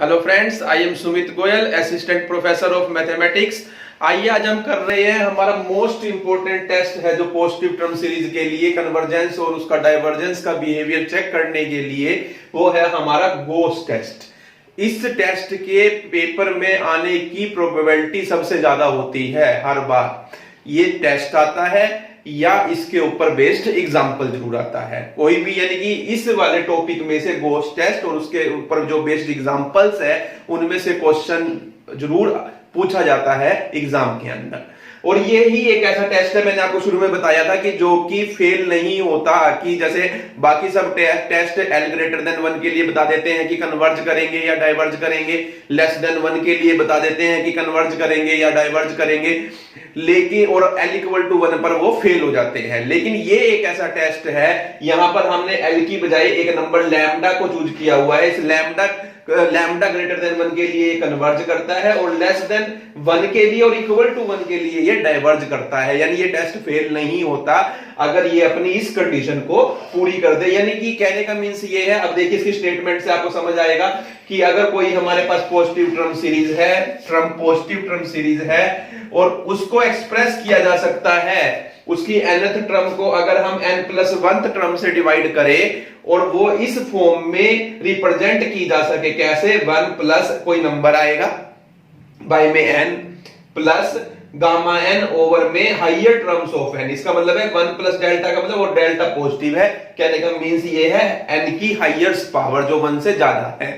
Hello friends, I am Sumit Goyal, assistant professor of mathematics. आइए आज हम कर रहे हैं हमारा मोस्ट इंपोर्टेंट टेस्ट है जो पॉजिटिव टर्म सीरीज के लिए कन्वर्जेंस और उसका डाइवर्जेंस का बिहेवियर चेक करने के लिए, वो है हमारा गोस टेस्ट। इस टेस्ट के पेपर में आने की प्रोबेबिलिटी सबसे ज्यादा होती है हर बार ये टेस्ट आता है या इसके ऊपर बेस्ड एग्जाम्पल जरूर आता है कोई भी, यानी कि इस वाले टॉपिक में से गोस्ट टेस्ट और उसके ऊपर जो बेस्ड एग्जाम्पल्स है उनमें से क्वेश्चन जरूर पूछा जाता है एग्जाम के अंदर। और ये ही एक ऐसा टेस्ट है, मैंने आपको शुरू में बताया था कि जो कि फेल नहीं होता, कि जैसे बाकी सब टेस्ट L ग्रेटर देन 1 के लिए बता देते हैं कि कन्वर्ज करेंगे या डाइवर्ज करेंगे, लेस देन 1 के लिए बता देते हैं कि कन्वर्ज करेंगे या डाइवर्ज करेंगे, लेकिन और L इक्वल टू 1 पर वो फेल हो जाते हैं। लेकिन ये एक ऐसा टेस्ट है, यहां पर हमने L की बजाय एक नंबर लैम्डा को चूज किया हुआ है। इस लैम्डा ग्रेटर देन 1 के लिए कन्वर्ज करता है और लेस देन 1 के लिए और इक्वल टू 1 के लिए ये डाइवर्ज करता है। यानी ये टेस्ट फेल नहीं होता अगर ये अपनी इस कंडीशन को पूरी कर दे। यानी कि कहने का मींस ये है, अब देखिए इसकी स्टेटमेंट से आपको समझ आएगा कि अगर कोई हमारे पास पॉजिटिव टर्म सीरीज है, पॉजिटिव टर्म सीरीज है और उसको एक्सप्रेस किया जा सकता है, उसकी nth टर्म को अगर हम n+1th टर्म से डिवाइड करें और वो इस फॉर्म में रिप्रेजेंट की जा सके, कैसे 1 प्लस कोई नंबर आएगा बाय में n plus gamma n over में हाइयर टर्म्स ऑफ n। इसका मतलब है 1 प्लस डेल्टा का मतलब वो डेल्टा पॉजिटिव है, कहने का मींस ये है n की हाईएस्ट पावर जो 1 से ज्यादा है।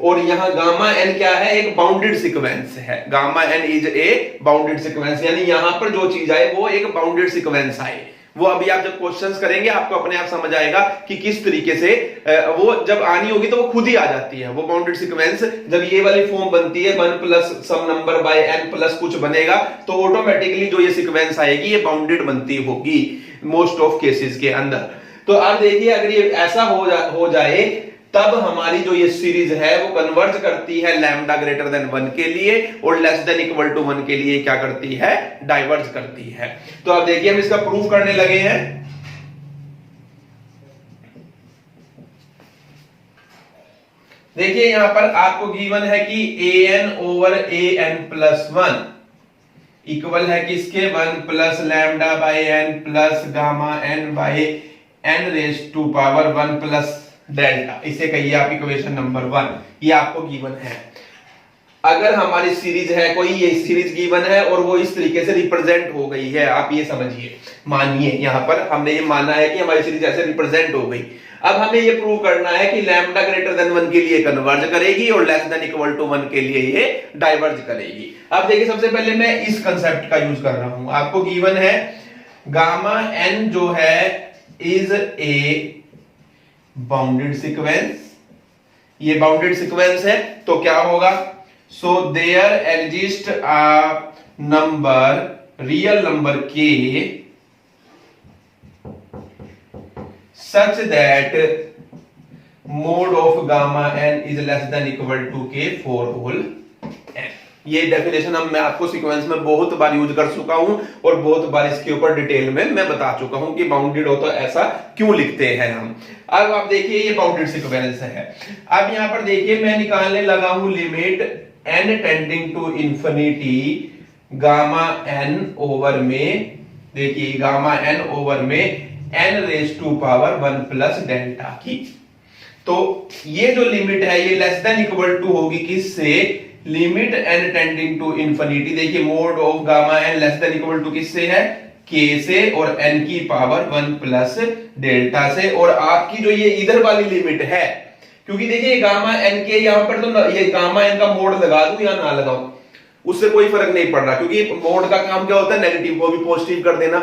और यहां गामा n क्या है, एक बाउंडेड सीक्वेंस है। Gamma n is a bounded sequence, यानी यहां पर जो चीज आए वो एक बाउंडेड सीक्वेंस आए। वो अभी आप जब क्वेश्चंस करेंगे आपको अपने आप समझ आएगा कि किस तरीके से वो जब आनी होगी तो वो खुद ही आ जाती है। वो बाउंडेड सीक्वेंस जब ये वाली फॉर्म बनती है 1 plus some number by n plus कुछ बनेगा तो ऑटोमेटिकली जो ये सीक्वेंस आएगी ये बाउंडेड बनती होगी मोस्ट ऑफ केसेस के अंदर। तो आप देखिए अगर ये ऐसा हो जाए तब हमारी जो ये सीरीज है वो कन्वर्ज करती है लैम्डा ग्रेटर देन 1 के लिए और लेस देन इक्वल टू 1 के लिए क्या करती है, डाइवर्ज करती है। तो आप देखिए हम इसका प्रूफ करने लगे हैं। देखिए यहां पर आपको गिवन है कि an ओवर an+1 इक्वल है किसके, 1 plus lambda by n plus gamma n by n raise to power 1 plus delta. इसे कहिए आप इक्वेशन नंबर 1, ये आपको गिवन है। अगर हमारी सीरीज है कोई, ये सीरीज गिवन है और वो इस तरीके से रिप्रेजेंट हो गई है, आप ये समझिए, मानिए यहां पर हमने ये माना है कि हमारी सीरीज ऐसे रिप्रेजेंट हो गई। अब हमें ये प्रूव करना है कि लैम्डा ग्रेटर देन 1 के लिए कन्वर्ज करेगी और लेस देन इक्वल टू 1 के लिए ये डाइवर्ज करेगी। अब देखिए सबसे पहले मैं इस कंसेप्ट का यूज कर रहा हूं। आपको गिवन है गामा n जो है इज ए बाउंडेड सीक्वेंस, ये बाउंडेड सीक्वेंस है तो क्या होगा, so there exist a number, real number k such that mod of gamma n is less than equal to k for whole n। ये definition मैं आपको सीक्वेंस में बहुत बार यूज कर चुका हूं और बहुत बार इसके ऊपर डिटेल में मैं बता चुका हूं कि बाउंडेड हो तो ऐसा क्यों लिखते हैं हम। अब आप देखिए ये बाउंडेड सीक्वेंस है। अब यहां पर देखिए मैं निकालने लगा हूं limit n tending to infinity gamma n over में, देखिए गामा n ओवर में n raise to power 1 plus delta की। तो ये जो लिमिट है ये लेस देन इक्वल टू होगी किससे, limit n tending to infinity. देखिए mod of gamma n less than equal to किससे है, k से और n की पावर 1 प्लस डेल्टा से। और आपकी जो ये इधर वाली लिमिट है, क्योंकि देखिए गामा n के यहां पर तो ये गामा n का मोड लगा दूं या ना लगाऊं उससे कोई फर्क नहीं पड़ रहा, क्योंकि मोड का काम क्या होता है, नेगेटिव को भी पॉजिटिव कर देना।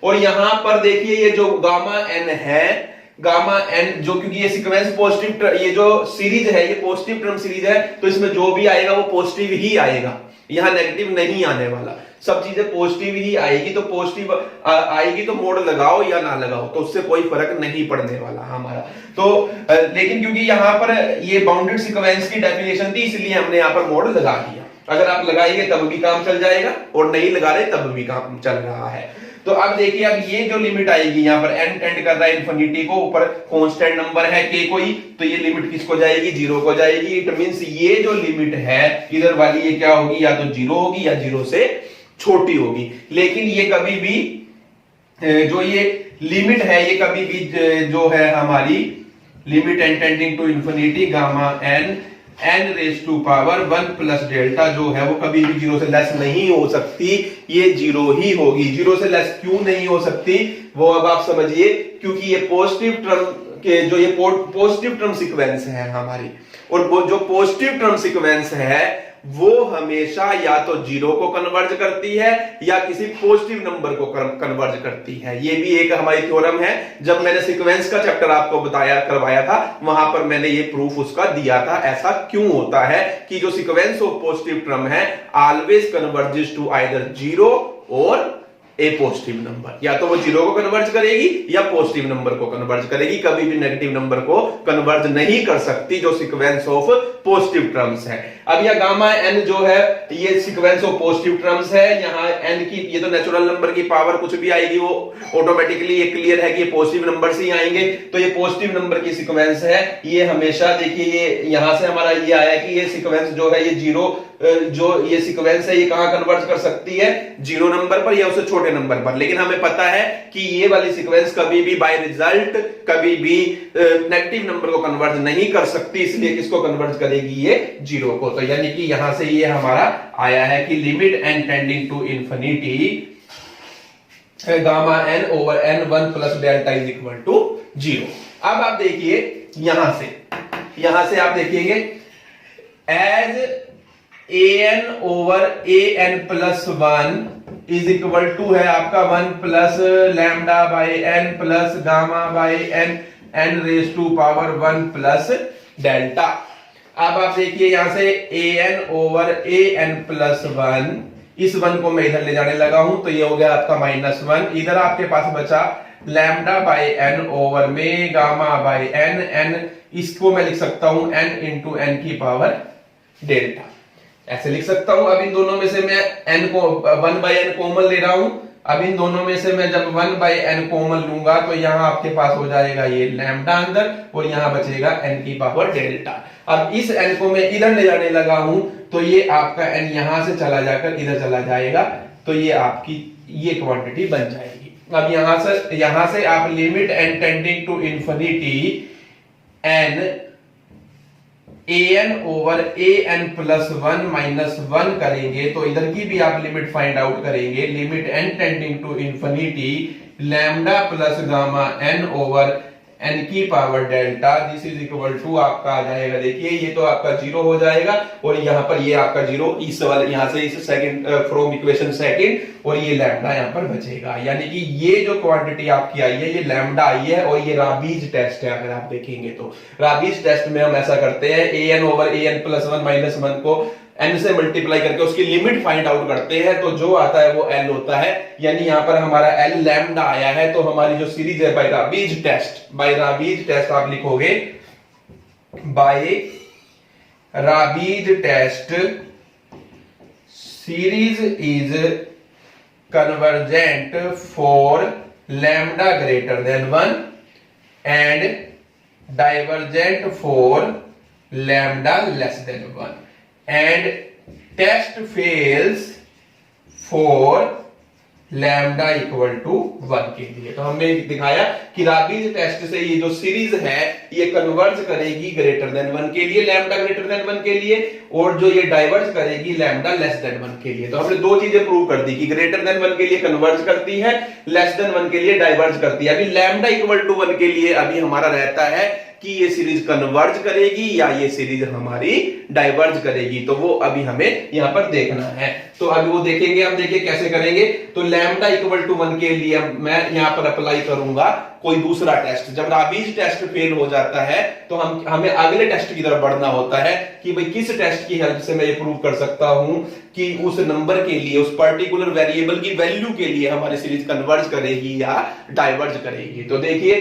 और यहां पर देखिए ये जो गामा n है, गामा n जो, क्योंकि ये सीक्वेंस पॉजिटिव, ये जो सीरीज है ये पॉजिटिव टर्म सीरीज है तो इसमें जो भी आएगा वो पॉजिटिव ही आएगा, यहां नेगेटिव नहीं आने वाला, सब चीजें पॉजिटिव ही आएगी। तो पॉजिटिव आएगी तो मोड लगाओ या ना लगाओ तो उससे कोई फर्क नहीं पड़ने वाला हमारा। तो लेकिन क्योंकि यहां पर ये बाउंडेड सीक्वेंस की डेफिनेशन थी इसलिए हमने यहां पर मोड लगा दिया। अगर आप लगाएंगे तब भी काम चल जाएगा और नहीं लगा रहे तब भी काम चल रहा है। तो अब देखिए, अब ये जो लिमिट आएगी यहाँ पर n टेंड कर रहा है इन्फिनिटी को, ऊपर कांस्टेंट नंबर है k कोई, तो ये लिमिट किसको जाएगी, 0 को जाएगी। इट मींस ये जो लिमिट है इधर वाली ये क्या होगी, या तो 0 होगी या 0 से छोटी होगी। लेकिन ये कभी भी जो ये लिमिट है ये कभी भी जो है हमारी limit n tending to infinity gamma n raise to power 1 plus delta जो है वो कभी भी 0 से लेस नहीं हो सकती, ये 0 ही होगी। 0 से लेस क्यों नहीं हो सकती वो अब आप समझिए, क्योंकि ये पॉजिटिव टर्म के जो ये पॉजिटिव टर्म सीक्वेंस है हमारी, और वो जो पॉजिटिव टर्म सीक्वेंस है वो हमेशा या तो 0 को कन्वर्ज करती है या किसी पॉजिटिव नंबर को कन्वर्ज करती है। ये भी एक हमारी थ्योरम है, जब मैंने सीक्वेंस का चैप्टर आपको करवाया था वहां पर मैंने ये प्रूफ उसका दिया था। ऐसा क्यों होता है कि जो सीक्वेंस ऑफ पॉजिटिव टर्म है ऑलवेज कन्वर्जेस टू आइदर 0 और ए पॉजिटिव नंबर, या तो वो 0 को कन्वर्ज करेगी या पॉजिटिव नंबर को कन्वर्ज करेगी, कभी भी नेगेटिव नंबर को कन्वर्ज नहीं कर सकती जो सीक्वेंस ऑफ पॉजिटिव टर्म्स है। अब यह गामा n जो है ये सीक्वेंस ऑफ पॉजिटिव टर्म्स है, यहाँ n की ये तो नेचुरल नंबर की पावर कुछ भी आएगी वो ऑटोमेटिकली ये क्लियर है कि ये पॉजिटिव नंबर से ही आएंगे, तो ये पॉजिटिव नंबर की सीक्वेंस है। ये हमेशा देखिए ये यहां से हमारा ये आया कि ये सीक्वेंस जो है ये 0 जो ये सीक्वेंस है ये कहां कन्वर्ज कर सकती है, 0 नंबर पर या उससे छोटे नंबर पर। लेकिन हमें पता है कि ये वाली सीक्वेंस कभी भी बाय रिजल्ट कभी भी नेगेटिव नंबर को कन्वर्ज नहीं कर सकती, इसलिए किसको कन्वर्ज करेगी, ये 0 को। तो यानी कि यहां से ये हमारा आया है कि limit n tending to infinity gamma n over n 1 plus delta is equal to 0। अब आप देखिए यहां से आप देखिएगे as an over an plus 1 is equal to है आपका 1 plus lambda by n plus gamma by n raise to power 1 plus delta. अब आप देखिए यहां से an ओवर an प्लस 1, इस 1 को मैं इधर ले जाने लगा हूं तो ये हो गया आपका -1, इधर आपके पास बचा लैम्डा बाई n ओवर में गामा बाई n इसको मैं लिख सकता हूं n इंटू n की पावर डेल्टा, ऐसे लिख सकता हूं। अब इन दोनों में से मैं n को 1 बाई n कॉमन ले रहा हूं, अब इन दोनों में से मैं जब 1 बाई n कॉमन लूंगा तो यहां आपके पास हो जाएगा ये लैम्डा अंदर और यहां बचेगा n की पावर डेल्टा। अब इस n को मैं इधर ले जाने लगा हूं तो ये आपका n यहां से चला जाकर इधर चला जाएगा, तो ये आपकी ये क्वांटिटी बन जाएगी। अब यहां से आप limit n tending to infinity n an over an plus 1 minus 1 करेंगे तो इधर की भी आप लिमिट फाइंड आउट करेंगे। Limit n tending to infinity lambda plus gamma n over n की power delta this is equal to आपका आ जाएगा, देखिए ये तो आपका 0 हो जाएगा और यहाँ पर ये आपका 0 इस वाले यहाँ से इस सेकंड फ्रॉम इक्वेशन सेकंड और ये लैम्डा यहाँ पर बचेगा। यानी कि ये जो क्वांटिटी आपकी आई है ये लैम्डा आई है और ये राबीज टेस्ट है। अगर आप देखेंगे तो राबीज टेस्ट में हम ऐसा करते हैं an over an plus 1 minus 1 को n से मल्टीप्लाई करके उसकी लिमिट फाइंड आउट करते हैं, तो जो आता है वो l होता है। यानी यहां पर हमारा l लैम्डा आया है, तो हमारी जो सीरीज है बाय राबीज टेस्ट आप लिखोगे by Raabe's test series is convergent for lambda greater than 1 and divergent for lambda less than 1 and test fails for lambda equal to 1 के लिए। तो हमने दिखाया कि राबीज टेस्ट से ये जो सीरीज है ये कन्वर्ज करेगी ग्रेटर देन 1 के लिए, लैम्डा ग्रेटर देन 1 के लिए, और जो ये डाइवर्ज करेगी लैम्डा लेस देन 1 के लिए। तो हमने दो चीजें प्रूव कर दी कि ग्रेटर देन 1 के लिए कन्वर्ज करती है, लेस देन 1 के लिए डाइवर्ज करती है। अभी लैम्डा इक्वल टू 1 के लिए अभी हमारा रहता है कि ये सीरीज कन्वर्ज करेगी या ये सीरीज हमारी डाइवर्ज करेगी, तो वो अभी हमें यहां पर देखना है। तो अभी वो देखेंगे, हम देखिए कैसे करेंगे। तो लैम्डा इक्वल टू 1 के लिए मैं यहां पर अप्लाई करूंगा कोई दूसरा टेस्ट। जब राबीज टेस्ट फेल हो जाता है तो हमें अगले टेस्ट की तरफ बढ़ना होता है कि भाई किस टेस्ट की हेल्प से मैं ये प्रूव कर सकता हूं कि उस नंबर के लिए, उस पर्टिकुलर वेरिएबल की वैल्यू के लिए हमारी सीरीज कन्वर्ज करेगी या डाइवर्ज करेगी। तो देखिए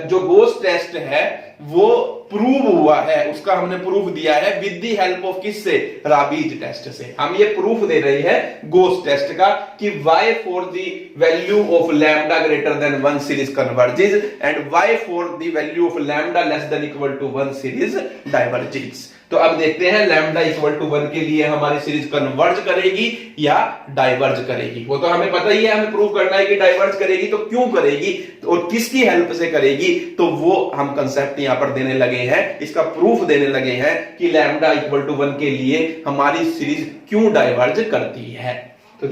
जो गोस टेस्ट है वो प्रूव हुआ है, उसका हमने प्रूफ दिया है विद द हेल्प ऑफ किससे, राबीज टेस्ट से। हम ये प्रूफ दे रहे हैं गोस टेस्ट का कि why for the value of lambda greater than 1 series converges and why for the value of lambda less than equal to 1 series diverges. तो अब देखते हैं लैम्डा इक्वल टू 1 के लिए हमारी सीरीज कन्वर्ज करेगी या डाइवर्ज करेगी। वो तो हमें पता ही है, हमें प्रूव करना है कि डाइवर्ज करेगी, तो क्यों करेगी और किसकी हेल्प से करेगी, तो वो हम कंसेप्ट यहां पर देने लगे हैं, इसका प्रूफ देने लगे हैं कि लैम्डा इक्वल टू 1 के लिए हमारी सीरीज क्यों डाइवर्ज करती है। तो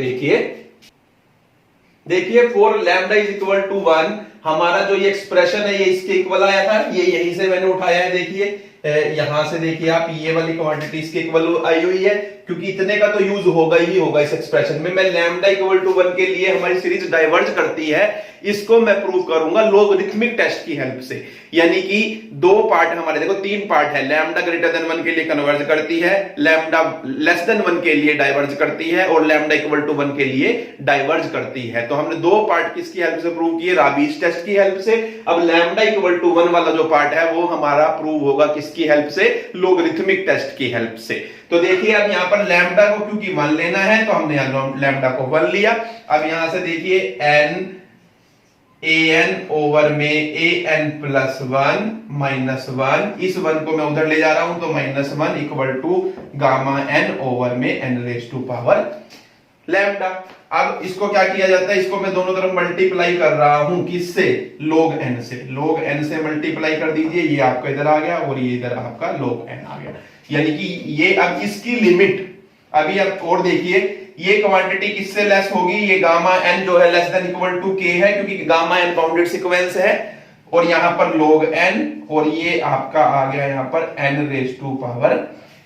देखिए for lambda is equal to 1 हमारा जो ये एक्सप्रेशन है ये इसके इक्वल आया था, ये यहीं से मैंने उठाया है। देखिए यहां से देखिए आप ये वाली क्वांटिटी इसके इक्वल आई हुई है, क्योंकि इतने का तो यूज होगा ही होगा इस एक्सप्रेशन में। मैं लैम्डा इक्वल टू 1 के लिए हमारी सीरीज डाइवर्ज करती है, इसको मैं प्रूव करूंगा लोगरिथमिक टेस्ट की हेल्प से। यानी कि दो पार्ट हमारे, देखो तीन पार्ट है, लैम्डा ग्रेटर देन 1 के लिए कन्वर्ज करती है, लैम्डा लेस देन 1 के लिए डाइवर्ज करती है और लैम्डा इक्वल टू 1 के लिए डाइवर्ज करती है। तो हमने दो पार्ट किसकी हेल्प से प्रूव किए, राबीज टेस्ट की हेल्प से। अब लैम्डा इक्वल टू 1 वाला जो पार्ट है वो हमारा प्रूव होगा किसकी हेल्प से, लोगरिथमिक टेस्ट की हेल्प से। तो देखिए अब यहां पर लैम्डा को क्योंकि 1 लेना है तो हमने लैम्डा को 1 लिया। अब यहां से देखिए an ओवर में an प्लस 1 माइनस 1, इस 1 को मैं उधर ले जा रहा हूं तो minus 1 equal to gamma n over में n raise to power lambda. अब इसको क्या किया जाता है, इसको मैं दोनों तरफ मल्टीप्लाई कर रहा हूं, किससे, log n से। log n से मल्टीप्लाई कर दीजिए, ये आपका इधर आ गया और ये इधर आपका log n आ गया। यानी कि ये अब इसकी लिमिट, अभी आप और देखिए ये क्वांटिटी किससे लेस होगी, ये गामा n जो है less than equal to k है, क्योंकि गामा n बाउंडेड सीक्वेंस है, और यहां पर log n और ये आपका आ गया यहां पर n raise to power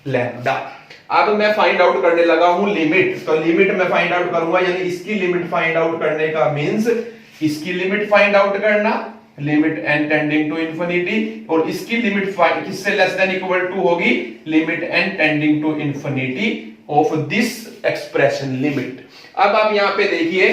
lambda. अब मैं फाइंड आउट करने लगा हूं लिमिट, तो लिमिट मैं फाइंड आउट करूंगा, यानी इसकी लिमिट फाइंड आउट करने का मींस इसकी लिमिट फाइंड आउट करना, limit n tending to infinity, और इसकी लिमिट किससे लेस देन इक्वल टू होगी, limit n tending to infinity of this expression limit. अब आप यहां पे देखिए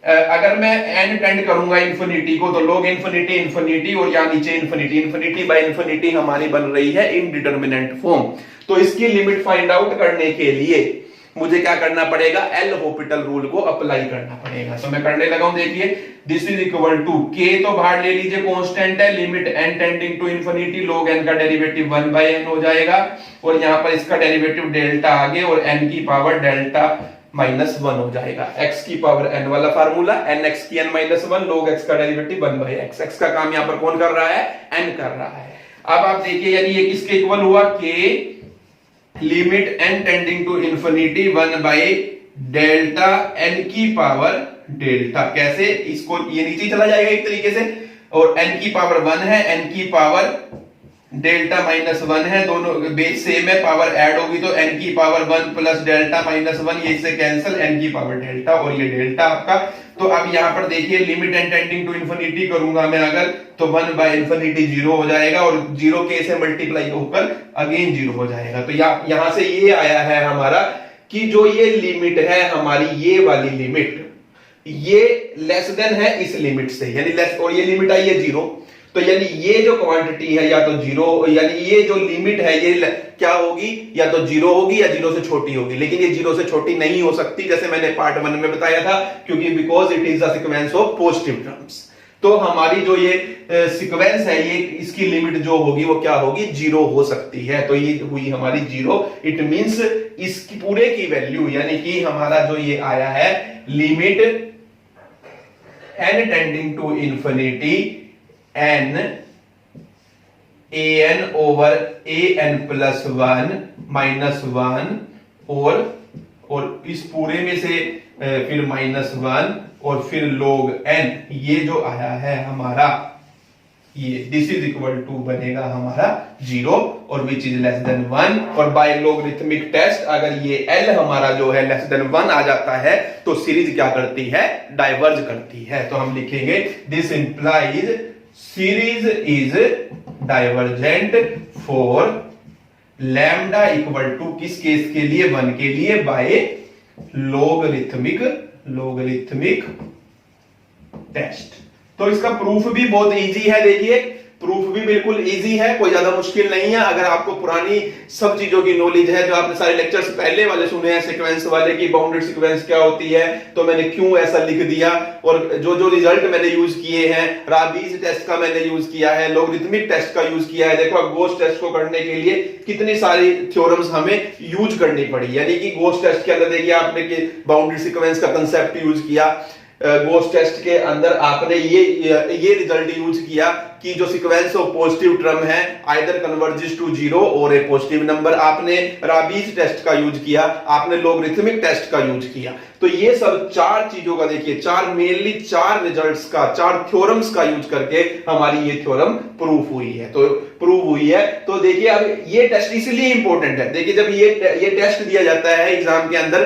अगर मैं n टेंड करूंगा इंफिनिटी को, तो log इंफिनिटी इंफिनिटी और यहां नीचे इंफिनिटी, इंफिनिटी बाय इंफिनिटी हमारी बन रही है इनडिटरमिनेंट फॉर्म। तो इसकी लिमिट फाइंड आउट करने के लिए मुझे क्या करना पड़ेगा, एल हॉपिटल रूल को अप्लाई करना पड़ेगा। तो मैं करने लगा हूं, देखिए this is equal to k तो बाहर ले लीजिए, कांस्टेंट है, limit n tending to infinity, log n का डेरिवेटिव 1 बाय n हो जाएगा, और यहां पर इसका डेरिवेटिव डेल्टा आगे और n की पावर डेल्टा माइनस 1 हो जाएगा। x की पावर n वाला फार्मूला, nx की n माइनस 1, log x का डेरिवेटिव 1 बाय x। x का काम यहां पर कौन कर रहा है, n कर रहा है। अब आप देखिए यानी ये किसके इक्वल हुआ, k limit n tending to infinity 1 by delta n की पावर डेल्टा। कैसे, इसको ये नीचे चला जाएगा एक तरीके से, और n की पावर 1 है, n की पावर डेल्टा माइनस 1 है, दोनों बेस सेम है, पावर ऐड होगी तो n की पावर 1 प्लस डेल्टा माइनस 1, ये इससे कैंसिल, n की पावर डेल्टा और ये डेल्टा आपका। तो अब यहां पर देखिए limit n tending to infinity करूंगा मैं अगर, तो 1 बाय इंफिनिटी 0 हो जाएगा, और 0 k से मल्टीप्लाई होकर अगेन 0 हो जाएगा। तो यहां से ये आया है हमारा कि जो ये लिमिट है हमारी, ये वाली लिमिट, ये लेस देन है इस लिमिट से, यानी लेस, और ये लिमिट आई है 0, तो यानी ये जो क्वांटिटी है या तो 0, यानी ये जो लिमिट है ये क्या होगी, या तो 0 होगी या 0 से छोटी होगी, लेकिन ये 0 से छोटी नहीं हो सकती, जैसे मैंने पार्ट 1 में बताया था, क्योंकि because it is the sequence of positive terms. तो हमारी जो ये सीक्वेंस है, ये इसकी लिमिट जो होगी वो क्या होगी, 0 हो सकती है। तो ये हुई हमारी 0, इट मींस इसकी पूरे की वैल्यू, यानी कि हमारा जो ये आया है limit n tending to infinity n an over an plus 1 minus 1 और इस पूरे में से फिर माइनस 1 और फिर log n, ये जो आया है हमारा, ये दिस इज इक्वल टू बनेगा हमारा 0 और विच इज लेस देन 1, और बाय लोगरिथमिक टेस्ट अगर ये l हमारा जो है लेस देन 1 आ जाता है तो सीरीज क्या करती है, डाइवर्ज करती है। तो हम लिखेंगे this implies series is divergent for lambda equal to किस केस के लिए, 1 के लिए, बाय लोगरिथमिक टेस्ट। तो इसका प्रूफ भी बहुत इजी है, देखिए प्रूफ भी बिल्कुल इजी है, कोई ज्यादा मुश्किल नहीं है। अगर आपको पुरानी सब चीजों की नॉलेज है, जो आपने सारे लेक्चर्स पहले वाले सुने हैं सीक्वेंस वाले की बाउंडेड सीक्वेंस क्या होती है, तो मैंने क्यों ऐसा लिख दिया, और जो जो रिजल्ट मैंने यूज किए हैं, राबीज टेस्ट का मैंने यूज किया है, लॉगरिथमिक टेस्ट का यूज किया है। देखो गोस टेस्ट को करने के लिए कितनी सारी थ्योरम्स हमें यूज करनी पड़ी, यानी कि गोस टेस्ट के अंदर देखिए आपने कि बाउंडेड सीक्वेंस का कंसेप्ट यूज किया, गोस टेस्ट के अंदर आपने ये रिजल्ट यूज किया कि जो सीक्वेंस ऑफ पॉजिटिव टर्म है आइदर कन्वर्जेस टू जीरो और ए पॉजिटिव नंबर। आपने राबीज टेस्ट का यूज किया, आपने लॉगरिथमिक टेस्ट का यूज किया। तो ये सब चार चीजों का देखिए, मेनली चार रिजल्ट्स का, चार थ्योरम्स का यूज करके हमारी ये थ्योरम प्रूफ हुई है। तो देखिए अब ये टेस्ट इसलिए इंपॉर्टेंट है। देखिए जब ये टेस्ट दिया जाता है एग्जाम के अंदर,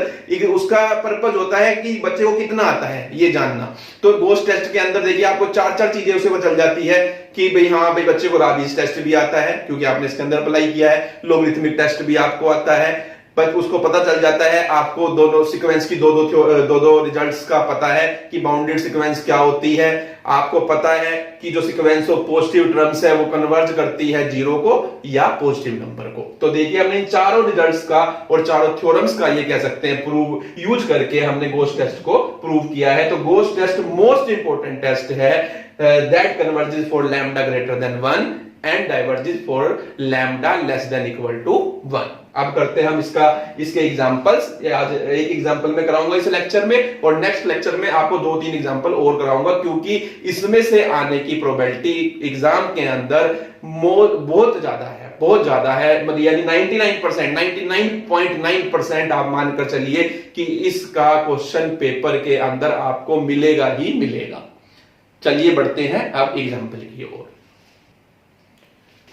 उसका पर्पज होता है कि बच्चे को कितना आता है ये जानना। तो गोस टेस्ट के अंदर देखिए आपको चार चीजें उससे पता चल जाती है कि भाई बच्चे को राबीज टेस्ट भी आता है क्योंकि आपने इसके अंदर अप्लाई किया है, लॉगरिथमिक टेस्ट भी आपको आता है, पर उसको पता चल जाता है, आपको दोनों सीक्वेंस की दो रिजल्ट्स का पता है कि बाउंडेड सीक्वेंस क्या होती है, आपको पता है कि जो सीक्वेंस ऑफ पॉजिटिव टर्म्स है वो कन्वर्ज करती है जीरो को या पॉजिटिव नंबर को। तो देखिए हमने इन चारों रिजल्ट्स का और चारों थ्योरम्स का ये कह सकते हैं प्रूव यूज करके हमने गोस टेस्ट को प्रूव किया है। तो Gauss test most important test है that converges for lambda greater than 1 and diverges for lambda less than equal to 1। अब करते हैं हम इसके एग्जांपल्स। आज एक एग्जांपल में कराऊंगा इस लेक्चर में, और नेक्स्ट लेक्चर में आपको 2-3 एग्जांपल और कराऊंगा, क्योंकि इसमें से आने की प्रोबेबिलिटी एग्जाम के अंदर बहुत ज्यादा है, मतलब यानी 99%, 99.9% आप मानकर चलिए कि इसका क्वेश्चन पेपर के अंदर आपको मिलेगा ही मिलेगा। चलिए बढ़ते हैं अब एग्जांपल की ओर।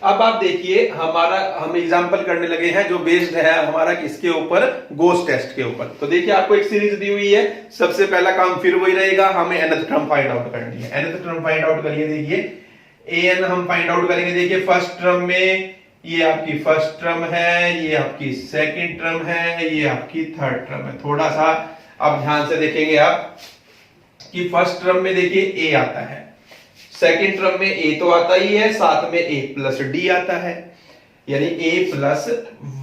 अब आप देखिए हम एग्जांपल करने लगे हैं जो बेस्ड है हमारा किसके ऊपर, गोस टेस्ट के ऊपर। तो देखिए आपको एक सीरीज दी हुई है, सबसे पहला काम फिर वही रहेगा, हमें nth टर्म फाइंड आउट करनी है। nth टर्म फाइंड आउट करिए, देखिए an हम फाइंड आउट करेंगे। देखिए फर्स्ट टर्म में ये आपकी फर्स्ट टर्म है, ये आपकी सेकंड टर्म है, ये आपकी थर्ड टर्म है। थोड़ा सा अब ध्यान से देखेंगे आप कि फर्स्ट टर्म में देखिए a आता है, सेकेंड टर्म में a तो आता ही है, साथ में a प्लस डी आता है, यानी a प्लस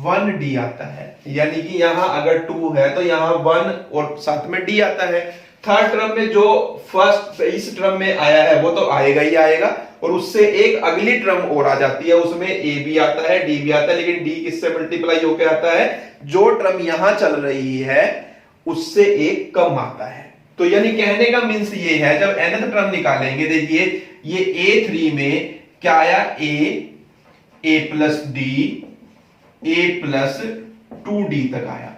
1d आता है। यानी कि यहां अगर 2 है तो यहां 1 और साथ में d आता है। थर्ड टर्म में जो फर्स्ट इस टर्म में आया है वो तो आएगा ही आएगा, और उससे एक अगली टर्म और आ जाती है, उसमें a भी आता है, d भी आता है, लेकिन d किससे मल्टीप्लाई होकर आता है, जो टर्म यहां चल रही है उससे एक कम आता है। तो यानी कहने का मींस ये है, जब nth टर्म निकालेंगे, देखिए ये a3 में क्या आया, a plus D, a plus 2d तक आया।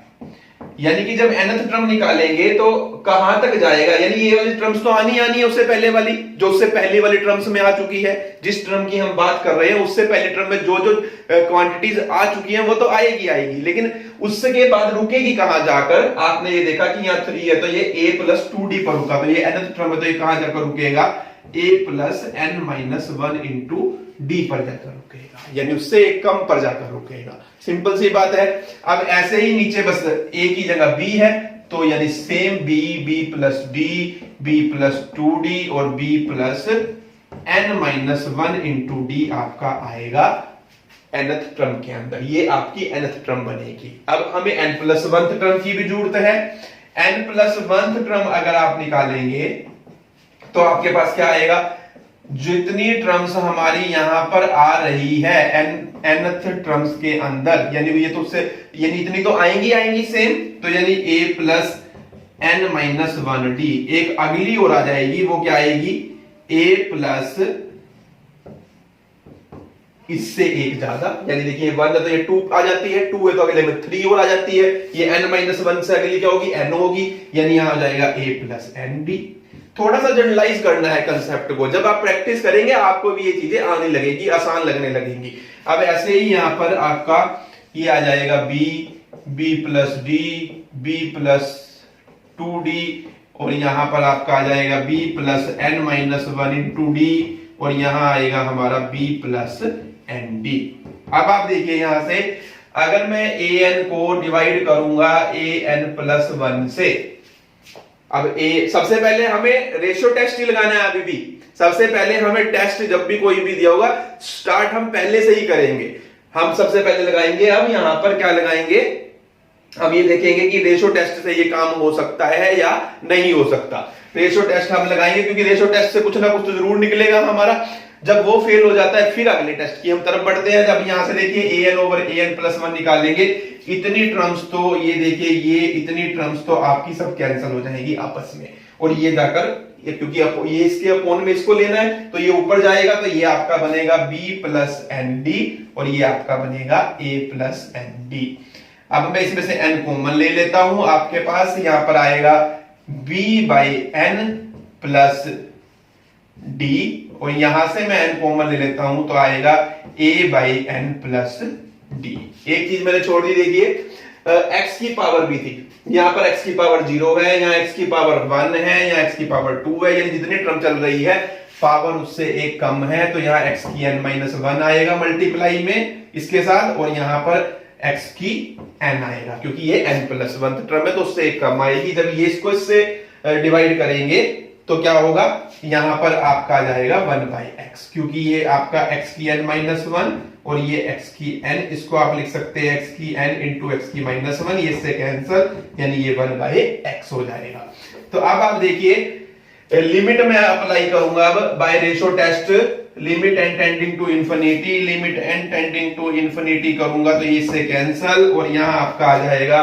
यानी कि जब nth टर्म निकालेंगे तो कहां तक जाएगा, यानी ये वाली टर्म्स तो आनी है उससे पहले वाली, जो उससे पहले वाली टर्म्स में आ चुकी है। जिस टर्म की हम बात कर रहे हैं उससे पहले टर्म में जो क्वांटिटीज आ चुकी हैं वो तो आएगी, लेकिन उससे के बाद रुकेगी कहां जाकर। आपने ये देखा कि यहाँ 3 है तो ये a प्लस 2d पर रुका, तो ये nth टर्म है तो ये कहां जाकर रुकेगा, a plus n minus 1 into D पर जाकर रुकेगा, यानी उससे एक कम पर जाकर रुकेगा। सिंपल सी बात है। अब ऐसे ही नीचे बस a की जगह b है, तो यानी same b plus D, b plus 2d और b plus n minus 1 into D आपका आएगा nth टर्म के अंदर। ये आपकी nth टर्म बनेगी। अब हमें n प्लस 1th टर्म की भी जरूरत है। n प्लस 1th टर्म अगर आप निकालेंगे तो आपके पास क्या आएगा, जितनी टर्म्स हमारी यहां पर आ रही है nth टर्म्स के अंदर, यानी ये तो उससे यानी इतनी तो आएंगी सेम, तो यानी a plus n minus 1d, एक अगली और आ जाएगी, वो क्या आएगी, a प्लस इससे एक ज्यादा, यानी देखिए 1 है तो ये 2 आ जाती है, 2 है तो अगले में 3 और आ जाती है, ये n माइनस 1 से अगली क्या होगी, n होगी, यानी यहां आ जाएगा a प्लस nd। थोड़ा सा जनरलाइज करना है कंसेप्ट को, जब आप प्रैक्टिस करेंगे आपको भी ये चीजें आने लगेगी, आसान लगने लगेंगी। अब ऐसे ही यहां पर आपका ये आ जाएगा b plus D, b plus 2d, और यहां पर आपका आ जाएगा b plus n minus 1 into D, और यहां आएगा हमारा b प्लस एन डी। अब आप देखिए यहां से अगर मैं an को डिवाइड करूंगा an प्लस 1 से, अब सबसे पहले हमें रेशियो टेस्ट ही लगाना है। अभी भी सबसे पहले हमें टेस्ट जब भी कोई भी दिया होगा स्टार्ट हम पहले से ही करेंगे। हम सबसे पहले लगाएंगे, अब यहां पर क्या लगाएंगे, हम ये देखेंगे कि रेशो टेस्ट से ये काम हो सकता है या नहीं हो सकता। रेशो टेस्ट हम लगाएंगे क्योंकि रेशो टेस्ट से कुछ ना कुछ तो जरूर निकलेगा हमारा। जब वो फेल हो जाता है फिर अगले टेस्ट की हम तरफ बढ़ते हैं। जब यहां से देखिए an ओवर an प्लस 1 निकालेंगे, इतनी टर्म्स तो ये देखिए, ये इतनी टर्म्स तो आपकी सब कैंसिल हो जाएगी आपस में, और ये जाकर क्योंकि ये इसके अपोन में इसको लेना है तो ये ऊपर जाएगा, तो ये आपका बनेगा b प्लस एन डी और ये आपका बनेगा a प्लस एन डी। अब मैं इसमें से n कॉमन ले लेता हूं, आपके पास यहां पर आएगा b by n plus d, और यहां से मैं n कॉमन ले लेता हूं तो आएगा a by n plus d. एक चीज मैंने छोड़ दी, देखिए x की पावर भी थी, यहां पर x की पावर 0 है, यहां x की पावर 1 है, यहां x की पावर 2 है, यानी जितनी टर्म चल रही है पावर उससे एक कम है, तो यहाँ x की n माइनस 1 आएगा मल्टीप्लाई में इसके साथ, और यहाँ पर x की n आएगा क्योंकि ये n प्लस 1 टर्म है तो उससे एक कम आएगी। जब ये इसको इससे डिवाइड करेंगे तो क्या होगा, यहां पर आपका आ जाएगा 1 बाई एक्स, क्योंकि ये आपका x की n माइनस 1 और ये x की n, इसको आप लिख सकते हैं x की n इंटू x की माइनस 1, ये इससे कैंसिल, यानी ये 1 बाई एक्स हो जाएगा। तो अब आप देखिए लिमिट में अप्लाई करूंगा अब by ratio test, limit n tending to infinity, limit n tending to infinity करूंगा तो ये इससे कैंसिल, और यहां आपका आ जाएगा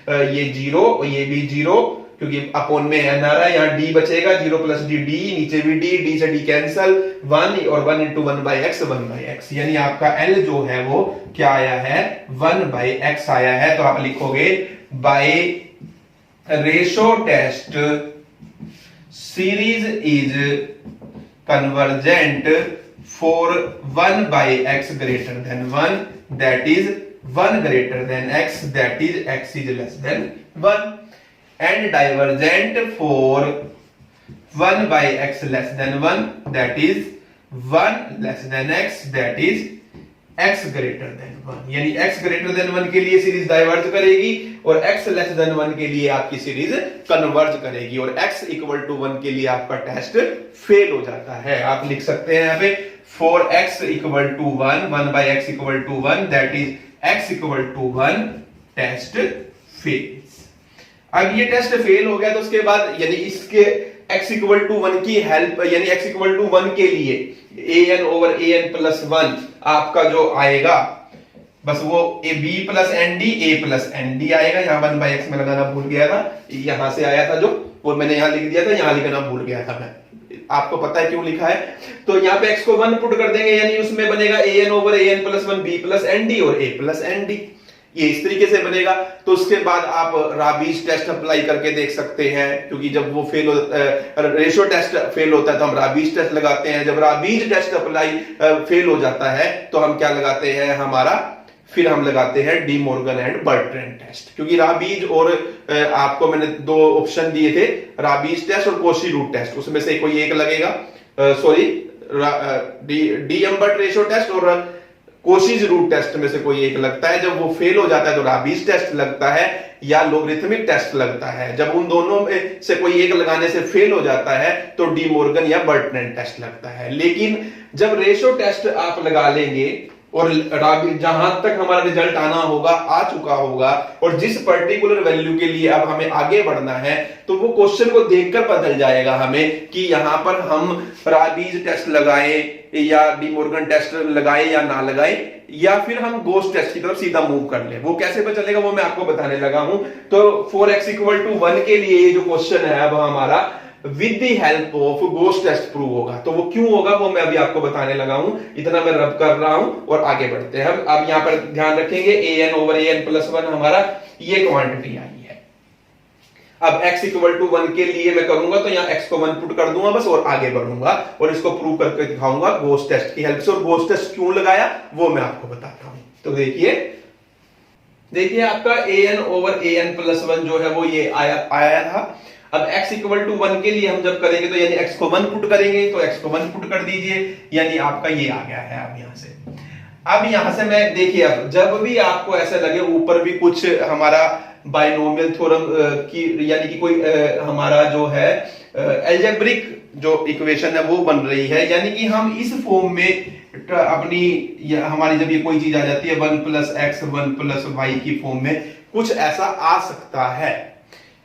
ये 0 और ये भी 0 क्योंकि अपोन में n आ रहा है, यहाँ d बचेगा 0 प्लस डी, नीचे भी d से d कैंसिल, 1 और 1 इंटू 1 बाई एक्स, यानी आपका l जो है वो क्या आया है 1 बाई एक्स आया है। तो आप लिखोगे by ratio test series is convergent for 1 by x greater than 1, that is 1 greater than x, that is x is less than 1, and divergent for 1 by x less than 1, that is 1 less than x, that is x greater than 1, यानी x greater than 1 के लिए series diverge करेगी और x less than 1 के लिए आपकी series converge करेगी, और x इक्वल टू 1 के लिए आपका टेस्ट फेल हो जाता है। आप लिख सकते हैं यहाँ पे for x equal to 1, 1 by x equal to 1, that is x equal to 1, test fail. अब ये टेस्ट फेल हो गया तो उसके बाद यानी इसके x इक्वल टू 1 की हेल्प, यानी x इक्वल टू 1 के लिए an ओवर an प्लस 1 आपका जो आएगा बस वो b plus n d, a plus n d आएगा। यहाँ 1 बाई एक्स में लगाना भूल गया था, यहां से आया था जो, वो मैंने यहाँ लिख दिया था, यहाँ लिखना भूल गया था मैं, आपको पता है क्यों लिखा है। तो यहाँ पे x को 1 पुट कर देंगे, यानी उसमें बनेगा an over an plus 1 b plus n d और a प्लस एन डी, ये इस तरीके से बनेगा। तो उसके बाद आप राबीज टेस्ट अप्लाई करके देख सकते हैं, क्योंकि जब वो फेल हो रेशो टेस्ट फेल होता है तो हम राबीज टेस्ट लगाते हैं। जब राबीज टेस्ट अप्लाई फेल हो जाता है तो हम क्या लगाते हैं, फिर हम लगाते हैं De Morgan and Bertrand test, क्योंकि राबीज और आपको मैंने 2 ऑप्शन दिए थे, राबीज टेस्ट और कोशी रूट टेस्ट, उसमें से कोई एक लगेगा, सॉरी डी एम्बर्ट रेशो टेस्ट और कोशीज रूट टेस्ट में से कोई एक लगता है। जब वो फेल हो जाता है तो राबीज टेस्ट लगता है या लोगरिथमिक टेस्ट लगता है। जब उन दोनों में से कोई एक लगाने से फेल हो जाता है तो डी मॉर्गन या बर्ट्रैंड टेस्ट लगता है। लेकिन जब रेशो टेस्ट आप लगा लेंगे और जहां तक हमारा रिजल्ट आना होगा आ चुका होगा, और जिस पर्टिकुलर वैल्यू के लिए अब हमें आगे बढ़ना है, तो वो क्वेश्चन को देखकर पता चल जाएगा हमें कि यहां पर हम राबीज टेस्ट लगाएं या डी मॉर्गन टेस्ट लगाएं या ना लगाएं, या फिर हम गोस टेस्ट की तरफ सीधा मूव कर ले। वो कैसे पता चलेगा वो मैं आपको बताने लगा हूं। तो 4x इक्वल टू 1 के लिए ये जो क्वेश्चन है अब हमारा with the help of Gauss test prove होगा। तो वो क्यों होगा वो मैं अभी आपको बताने लगा हूं, इतना मैं रब कर रहा हूं और आगे बढ़ते हैं। अब यहां पर ध्यान रखेंगे an ओवर an प्लस 1 हमारा ये क्वांटिटी आई है। अब x इक्वल टू 1 के लिए मैं करूंगा तो यहां x को 1 पुट कर दूंगा बस, और आगे बढ़ूंगा और इसको प्रूव करके दिखाऊंगा गोस टेस्ट की हेल्प से। और गोस टेस्ट क्यों लगाया वो मैं आपको बताता हूं। तो देखिए आपका an ओवर an प्लस 1 जो है वो ये आया था। अब x इक्वल टू 1 के लिए हम जब करेंगे तो यानी x को 1 पुट करेंगे, तो x को 1 पुट कर दीजिए, यानी आपका ये आ गया है। अब यहां से मैं देखिए, अब जब भी आपको ऐसा लगे ऊपर भी कुछ हमारा बाइनोमियल थ्योरम की, यानी कि कोई हमारा जो है अलजेब्रिक जो इक्वेशन है वो बन रही है, यानी कि हम इस फॉर्म में अपनी हमारी जब ये कोई चीज आ जाती है 1 प्लस एक्स 1 प्लस वाई की फॉर्म में कुछ ऐसा आ सकता है,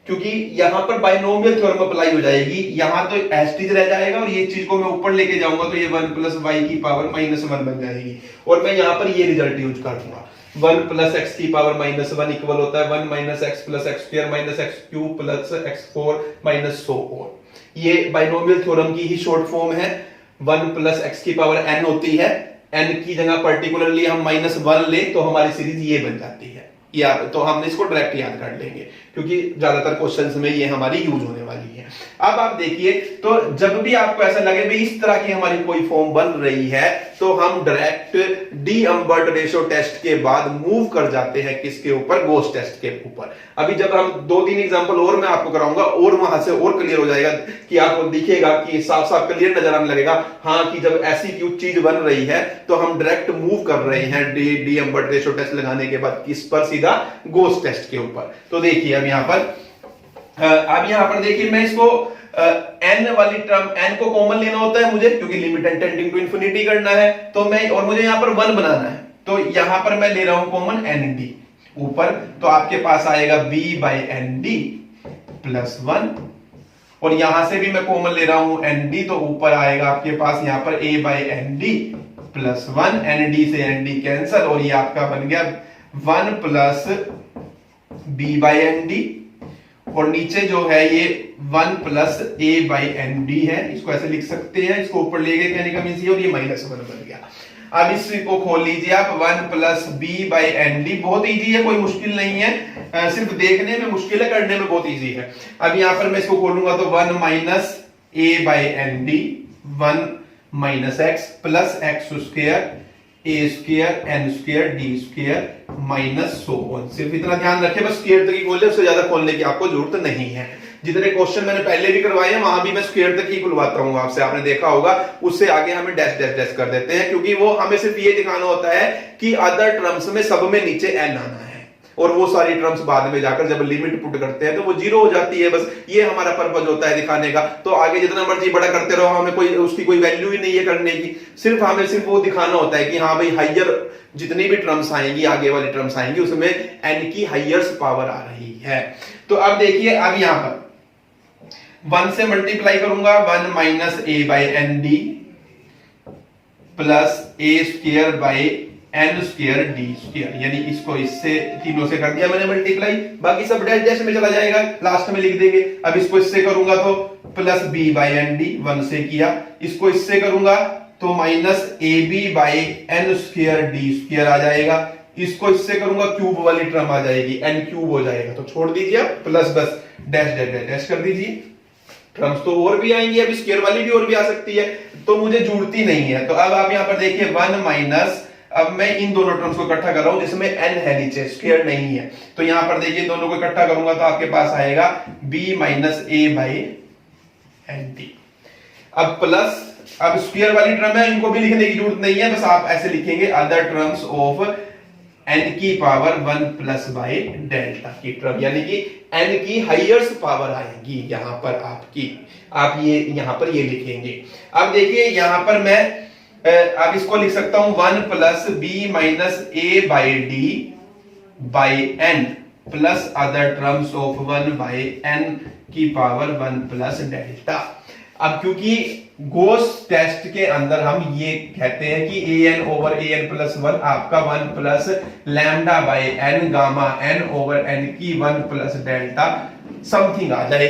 क्योंकि यहां पर बाइनोमियल थ्योरम अप्लाई हो जाएगी। यहां तो एस्टीज रह जाएगा और ये चीज को मैं ऊपर लेके जाऊंगा तो ये 1 प्लस वाई की पावर -1 बन जाएगी और मैं यहां पर ये रिजल्ट यूज कर दूंगा। 1 प्लस एक्स की पावर -1 इक्वल होता है 1 minus x plus x square minus x cube plus x 4 minus so on. ये बाइनोमियल थ्योरम की ही शॉर्ट फॉर्म है। 1 प्लस एक्स की पावर n होती है, n की जगह पर्टिकुलरली हम -1 ले तो हमारी सीरीज ये बन जाती है। या तो हमने इसको डायरेक्ट याद कर लेंगे क्योंकि ज्यादातर क्वेश्चंस में ये हमारी यूज होने वाली है। अब आप देखिए, तो जब भी आपको ऐसा लगे भाई इस तरह की हमारी कोई फॉर्म बन रही है तो हम डायरेक्ट डी अम्बर्ट रेशो टेस्ट के बाद मूव कर जाते हैं किसके ऊपर, गॉस टेस्ट के ऊपर। अभी जब हम 2-3 एग्जांपल और मैं आपको कराऊंगा और वहां से और क्लियर हो जाएगा कि आपको दिखेगा कि साफ साफ क्लियर नजर आने लगेगा, हाँ कि जब ऐसी कुछ चीज बन रही है तो हम डायरेक्ट मूव कर रहे हैं डी अम्बर्ट रेशो टेस्ट लगाने के बाद किस पर, सीधा गॉस टेस्ट के ऊपर। तो देखिए अब यहां पर देखिए मैं इसको n वाली टर्म, n को कॉमन लेना होता है मुझे क्योंकि limit n tending to infinity करना है, तो मैं और मुझे यहां पर 1 बनाना है तो यहां पर मैं ले रहा हूं कॉमन nd ऊपर, तो आपके पास आएगा b बाई nd प्लस 1 और यहां से भी मैं कॉमन ले रहा हूं nd तो ऊपर आएगा आपके पास यहां पर a by nd plus 1, nd से nd कैंसल और ये आपका बन गया 1 प्लस b बाई nd और नीचे जो है ये 1 प्लस a बाई nd है, इसको ऐसे लिख सकते हैं, इसको ऊपर ले गए कहने का मीन्स ये और ये -1 बन गया। अब इसको खोल लीजिए आप 1 प्लस b बाई nd, बहुत इजी है, कोई मुश्किल नहीं है, सिर्फ देखने में मुश्किल है, करने में बहुत इजी है। अब यहां पर मैं इसको खोलूंगा तो 1 minus a by nd 1 minus x plus x square a square n square d square minus so on. सिर्फ इतना ध्यान रखें, बस स्क्वायर तक ही खोल ले, उससे ज्यादा खोलने की आपको जरूरत नहीं है। जितने क्वेश्चन मैंने पहले भी करवाए हैं वहां भी मैं स्क्वायर तक ही खुलवाता हूं आपसे, आपने देखा होगा। उससे आगे हमें डैश डैश डैश कर देते हैं क्योंकि वो हमें सिर्फ ये दिखाना होता है कि अदर टर्म्स में सब में नीचे n आना है और वो सारी टर्म्स बाद में जाकर जब लिमिट पुट करते हैं तो वो 0 हो जाती है। बस ये हमारा पर्पज होता है दिखाने का। तो आगे जितना मर्जी बड़ा करते रहो, हमें कोई उसकी कोई वैल्यू ही नहीं है करने की, सिर्फ हमें सिर्फ वो दिखाना होता है कि हाँ भाई हाइयर जितनी भी टर्म्स आएंगी, आगे वाली टर्म्स आएंगी, उसमें n की हाइयर्स पावर आ रही है। तो अब देखिए, अब यहां पर 1 से मल्टीप्लाई करूंगा 1 minus a by N d plus a square by n square D square, यानी इसको इससे तीनों से कर दिया मैंने मल्टीप्लाई, बाकी सब डैश डैश में चला जाएगा, लास्ट में लिख देंगे। अब इसको इससे करूंगा तो plus b by N D 1 से किया, इसको इससे करूंगा तो minus A B by N square D square आ जाएगा, इसको इससे करूंगा क्यूब वाली टर्म आ जाएगी, n क्यूब हो जाएगा। तो छोड़ दीजिए आप, प्लस बस डैश डैश डैश डैश कर दीजिए। टर्म्स तो और भी आएंगी, अभी स्क्वायर वाली भी और भी आ सकती है, तो मुझे जुड़ती नहीं है। तो अब आप यहां पर देखिए 1 माइनस, अब मैं इन दोनों टर्म्स को इकट्ठा कर रहा हूं जिसमें n है नीचे, स्क्वायर नहीं है, तो यहां पर देखिए दोनों को इकट्ठा करूंगा तो आपके पास आएगा b minus a by n t. अब प्लस, अब स्क्वायर वाली टर्म है, इनको भी लिखने की जरूरत नहीं है, बस आप ऐसे लिखेंगे अदर टर्म्स ऑफ n की पावर 1 प्लस बाई डेल्टा की टर्म, यानी कि n की हाइयर्स पावर आएगी यहां पर आपकी, आप ये यहां पर ये लिखेंगे। अब देखिए यहां पर मैं अब इसको लिख सकता हूं 1 plus b minus a by d by n plus other terms of 1 by n की पावर 1 प्लस डेल्टा। अब क्योंकि गॉस टेस्ट के अंदर हम ये कहते हैं कि an ओवर an प्लस 1 आपका 1 plus lambda by n gamma n over n की 1 प्लस डेल्टा समथिंग आ जाए,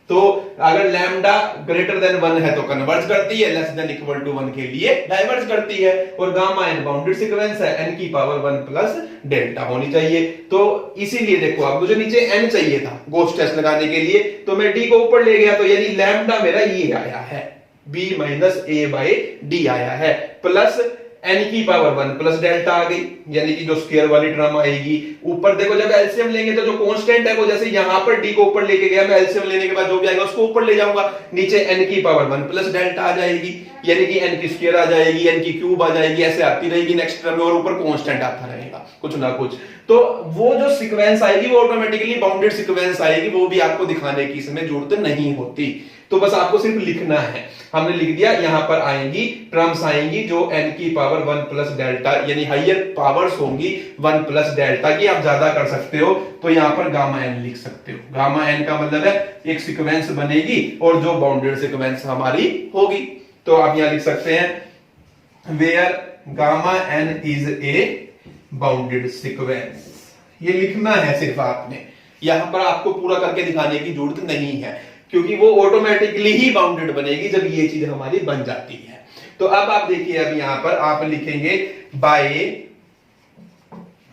तो अगर लैम्डा ग्रेटर देन 1 है तो कन्वर्ज करती है, लेस देन इक्वल टू 1 के लिए डाइवर्ज करती है, और गामा n बाउंडेड सीक्वेंस है, n की पावर 1 प्लस डेल्टा होनी चाहिए। तो इसीलिए देखो, अब मुझे नीचे n चाहिए था गॉस टेस्ट लगाने के लिए, तो मैं d को ऊपर ले गया, तो यानी लैम्डा मेरा ये आया है, b minus a by D आया है, प्लस n की पावर 1 प्लस डेल्टा आ गई, यानी कि जो स्क्वायर वाली टर्म आएगी। ऊपर देखो जब एलसीएम लेंगे तो जो कांस्टेंट है वो, जैसे यहां पर d को ऊपर लेके गया, मैं एलसीएम लेने के बाद जो भी आएगा उसको ऊपर ले जाऊंगा, नीचे n की पावर 1 प्लस डेल्टा आ जाएगी, यानी कि n की स्क्वायर आ जाएगी, n की क्यूब आ जाएगी, ऐसे आती रहेगी नेक्स्ट टर्म में, और ऊपर कांस्टेंट आता रहेगा कुछ ना कुछ। तो वो जो सीक्वेंस आएगी वो ऑटोमेटिकली बाउंडेड सीक्वेंस आएगी, वो भी आपको दिखाने की इसमें जरूरत नहीं होती। तो बस आपको सिर्फ लिखना है, हमने लिख दिया। यहां पर आएंगी टर्म्स आएंगी जो n की पावर 1 प्लस डेल्टा यानी हाइयर पावर्स होंगी 1 प्लस डेल्टा की, आप ज्यादा कर सकते हो तो यहां पर गामा n लिख सकते हो। गामा n का मतलब है एक सीक्वेंस बनेगी और जो बाउंडेड सीक्वेंस हमारी होगी, तो आप यहां लिख सकते हैं where gamma n is a bounded sequence. ये लिखना है सिर्फ आपने, यहां पर आपको पूरा करके दिखाने की जरूरत नहीं है क्योंकि वो ऑटोमेटिकली ही बाउंडेड बनेगी जब ये चीज हमारी बन जाती है। तो अब आप देखिए, अब यहां पर आप लिखेंगे बाय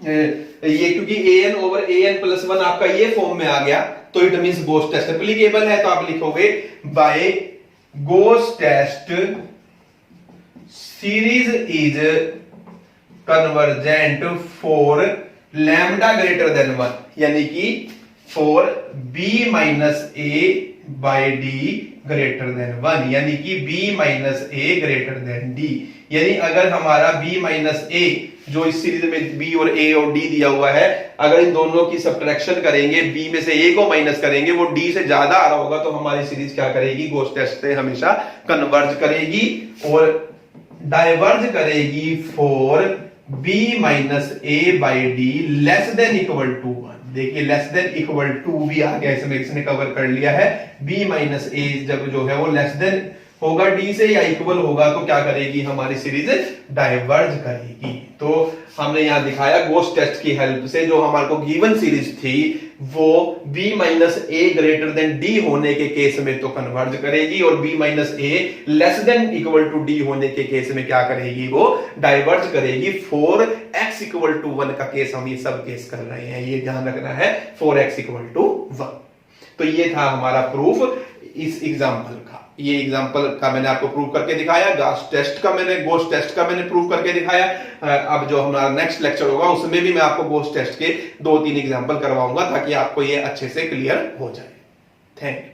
ये, क्योंकि an ओवर an प्लस 1 आपका ये फॉर्म में आ गया तो it means Gauss test applicable है, तो आप लिखोगे by Gauss test series is convergent for lambda greater than 1, यानी कि for b minus a by d greater than 1, यानी कि b minus a greater than d। यानी अगर हमारा b माइनस a जो इस सीरीज में b और a और d दिया हुआ है, अगर इन दोनों की सब्ट्रैक्शन करेंगे, b में से a को माइनस करेंगे, वो d से ज्यादा आ रहा होगा, तो हमारी सीरीज क्या करेगी, गोस टेस्ट से हमेशा कन्वर्ज करेगी और डाइवर्ज करेगी for b minus a by d less than equal to 1। देखिए लेस देन इक्वल टू भी आ गया, इसमें इसने कवर कर लिया है। b माइनस a जब जो है वो लेस देन होगा d से या इक्वल होगा तो क्या करेगी, हमारी सीरीज डाइवर्ज करेगी। तो हमने यहां दिखाया गोस टेस्ट की हेल्प से जो हमारे को गिवन सीरीज थी वो b minus a greater than d होने के केस में तो कन्वर्ज करेगी और b minus a less than equal to d होने के केस में क्या करेगी, वो डाइवर्ज करेगी। फॉर x इक्वल टू 1 का केस हम ये सब केस कर रहे हैं, ये ध्यान रखना है, फॉर x इक्वल टू 1। तो ये था हमारा प्रूफ इस एग्जाम्पल का। ये एग्जाम्पल का मैंने आपको प्रूव करके दिखाया, गोस टेस्ट का मैंने प्रूव करके दिखाया। अब जो हमारा नेक्स्ट लेक्चर होगा उसमें भी मैं आपको गोस टेस्ट के 2-3 एग्जाम्पल करवाऊंगा ताकि आपको ये अच्छे से क्लियर हो जाए। Thank you.